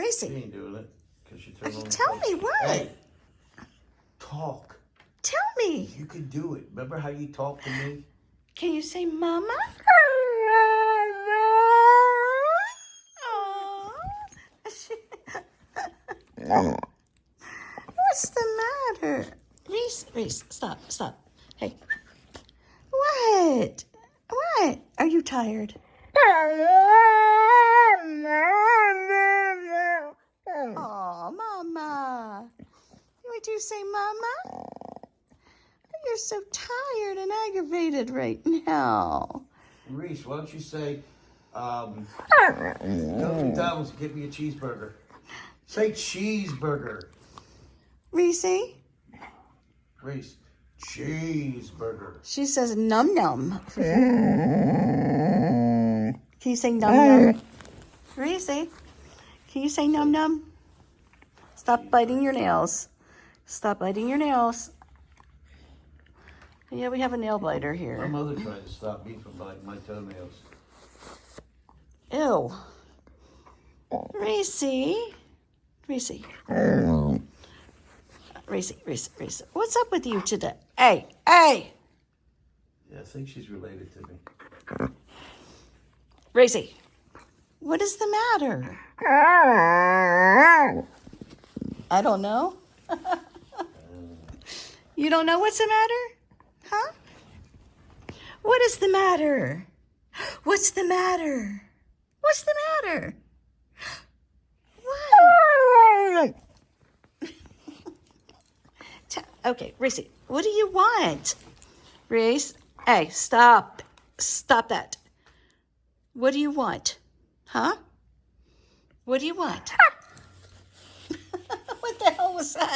Reese. She ain't doing it. Because she turned on the Tell me what? Hey, talk. Tell me. You can do it. Remember how you talk to me? Can you say mama? Aw. What's the matter? Reese, stop. Hey. What? Are you tired? Oh, mama. Would you say mama? You're so tired and aggravated right now. Reese, why don't you say, go to McDonald's and get me a cheeseburger. Say cheeseburger. Reese? Reese, cheeseburger. She says num num. Can you say num num? Reese, can you say num num? Stop biting your nails. Stop biting your nails. Yeah, we have a nail biter My here. mother tried to stop me from biting my toenails. Ew. Reese. Reese. What's up with you today? Hey. Yeah, I think she's related to me. Reese, what is the matter? I don't know. You don't know what's the matter? Huh? What is the matter? What's the matter? What's the matter? What? Okay, Reese, what do you want? Reese, hey, stop. Stop that. What do you want? Huh? What do you want? What the hell was that?